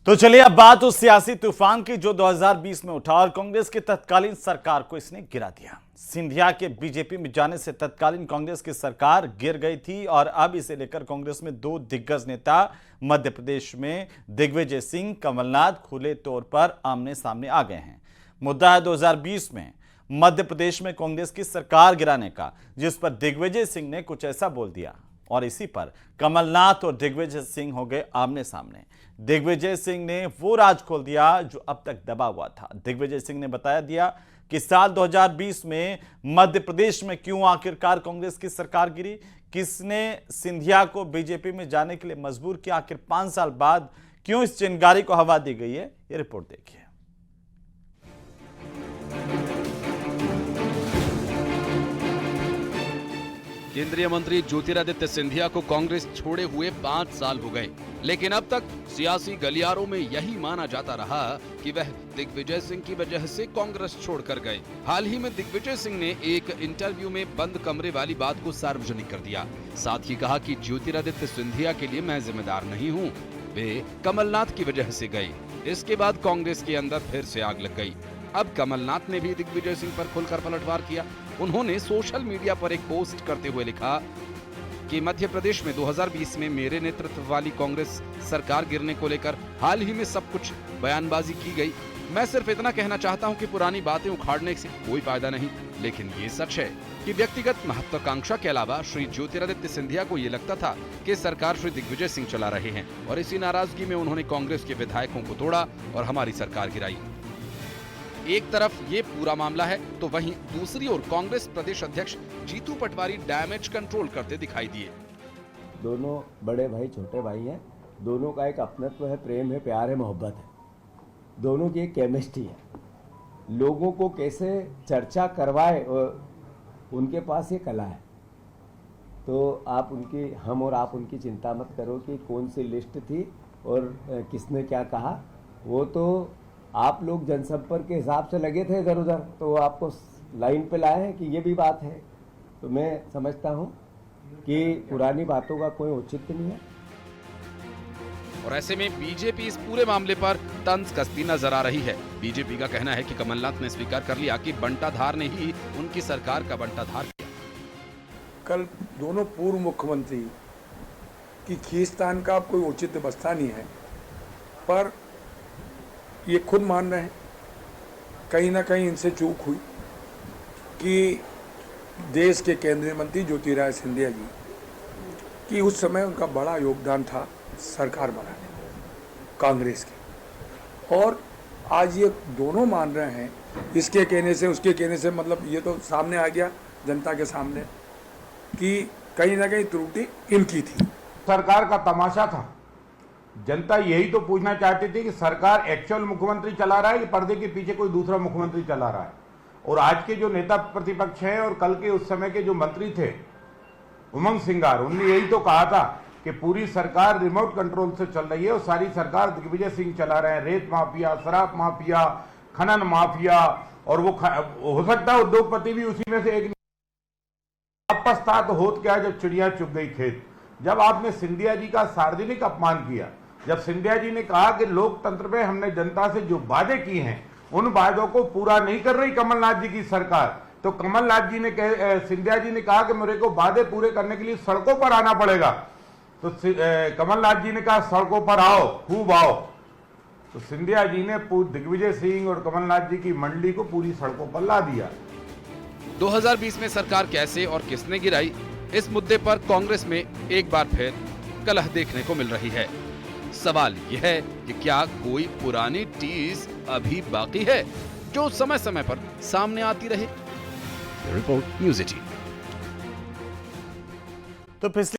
तो चलिए अब बात उस सियासी तूफान की जो 2020 में उठा और कांग्रेस की तत्कालीन सरकार को इसने गिरा दिया। सिंधिया के बीजेपी में जाने से तत्कालीन कांग्रेस की सरकार गिर गई थी और अब इसे लेकर कांग्रेस में दो दिग्गज नेता मध्य प्रदेश में दिग्विजय सिंह, कमलनाथ खुले तौर पर आमने सामने आ गए हैं। मुद्दा है 2020 में मध्य प्रदेश में कांग्रेस की सरकार गिराने का, जिस पर दिग्विजय सिंह ने कुछ ऐसा बोल दिया और इसी पर कमलनाथ और दिग्विजय सिंह हो गए आमने सामने। दिग्विजय सिंह ने वो राज खोल दिया जो अब तक दबा हुआ था। दिग्विजय सिंह ने बता दिया कि साल 2020 में मध्य प्रदेश में क्यों आखिरकार कांग्रेस की सरकार गिरी, किसने सिंधिया को बीजेपी में जाने के लिए मजबूर किया, आखिर 5 साल बाद क्यों इस चिंगारी को हवा दी गई है, ये रिपोर्ट देखिए। केंद्रीय मंत्री ज्योतिरादित्य सिंधिया को कांग्रेस छोड़े हुए 5 साल हो गए, लेकिन अब तक सियासी गलियारों में यही माना जाता रहा कि वह दिग्विजय सिंह की वजह से कांग्रेस छोड़कर गए। हाल ही में दिग्विजय सिंह ने एक इंटरव्यू में बंद कमरे वाली बात को सार्वजनिक कर दिया। साथ ही कहा कि ज्योतिरादित्य सिंधिया के लिए मैं जिम्मेदार नहीं हूँ, वे कमलनाथ की वजह से गए। इसके बाद कांग्रेस के अंदर फिर से आग लग गई। अब कमलनाथ ने भी दिग्विजय सिंह पर खुलकर पलटवार किया। उन्होंने सोशल मीडिया पर एक पोस्ट करते हुए लिखा कि मध्य प्रदेश में 2020 में मेरे नेतृत्व वाली कांग्रेस सरकार गिरने को लेकर हाल ही में सब कुछ बयानबाजी की गई। मैं सिर्फ इतना कहना चाहता हूं कि पुरानी बातें उखाड़ने से कोई फायदा नहीं, लेकिन ये सच है कि व्यक्तिगत महत्वाकांक्षा के अलावा श्री ज्योतिरादित्य सिंधिया को ये लगता था कि सरकार श्री दिग्विजय सिंह चला रहे हैं और इसी नाराजगी में उन्होंने कांग्रेस के विधायकों को तोड़ा और हमारी सरकार गिराई। एक तरफ ये पूरा मामला है तो वहीं दूसरी ओर कांग्रेस प्रदेश अध्यक्ष जीतू पटवारी डैमेज कंट्रोल करते दिखाई दिए। दोनों बड़े भाई छोटे भाई हैं, दोनों का एक अपनत्व है, प्रेम है, प्यार है, मोहब्बत है, दोनों की एक केमिस्ट्री है। लोगों को कैसे चर्चा करवाए उनके पास ये कला है। तो आप उनकी चिंता मत करो कि कौन सी लिस्ट थी और किसने क्या कहा। वो तो आप लोग जनसंपर्क के हिसाब से लगे थे इधर उधर, तो आपको लाइन पे लाए हैं कि ये भी बात है। तो मैं समझता हूं कि पुरानी बातों का कोई औचित्य नहीं है। और ऐसे में बीजेपी इस पूरे मामले पर तंज कसती नजर आ रही है। बीजेपी का कहना है कि कमलनाथ ने स्वीकार कर लिया कि बंटाधार ने ही उनकी सरकार का बंटाधार किया। कल दोनों पूर्व मुख्यमंत्री की खींचतान का कोई औचित्य बसता नहीं है, पर ये खुद मान रहे हैं कहीं ना कहीं इनसे चूक हुई कि देश के केंद्रीय मंत्री ज्योतिरादित्य सिंधिया जी कि उस समय उनका बड़ा योगदान था सरकार बनाने कांग्रेस के, और आज ये दोनों मान रहे हैं इसके कहने से उसके कहने से, मतलब ये तो सामने आ गया जनता के सामने कि कहीं ना कहीं त्रुटि इनकी थी। सरकार का तमाशा था। जनता यही तो पूछना चाहती थी कि सरकार एक्चुअल मुख्यमंत्री चला रहा है कि पर्दे के पीछे कोई दूसरा मुख्यमंत्री चला रहा है। और आज के जो नेता प्रतिपक्ष हैं और कल के उस समय के जो मंत्री थे उमंग सिंगार, उन्होंने यही तो कहा था कि पूरी सरकार रिमोट कंट्रोल से चल रही है और सारी सरकार दिग्विजय सिंह चला रहे हैं। रेत माफिया, शराब माफिया, खनन माफिया, और वो हो सकता है उद्योगपति भी उसी में से एक। पछतात होत क्या जब चिड़िया चुग गई खेत। जब आपने सिंधिया जी का सार्वजनिक अपमान किया, जब सिंधिया जी ने कहा कि लोकतंत्र में हमने जनता से जो वादे किए हैं उन वादों को पूरा नहीं कर रही कमलनाथ जी की सरकार, तो कमलनाथ जी ने सिंधिया जी ने कहा कि मेरे को वादे पूरे करने के लिए सड़कों पर आना पड़ेगा। तो कमलनाथ जी ने कहा सड़कों पर आओ, खूब आओ। तो सिंधिया जी ने दिग्विजय सिंह और कमलनाथ जी की मंडली को पूरी सड़कों पर ला दिया। 2020 में सरकार कैसे और किसने गिराई, इस मुद्दे पर कांग्रेस में एक बार फिर कलह देखने को मिल रही है। सवाल यह है कि क्या कोई पुरानी टीज अभी बाकी है जो समय समय पर सामने आती रहे। Report news 18। तो पिछले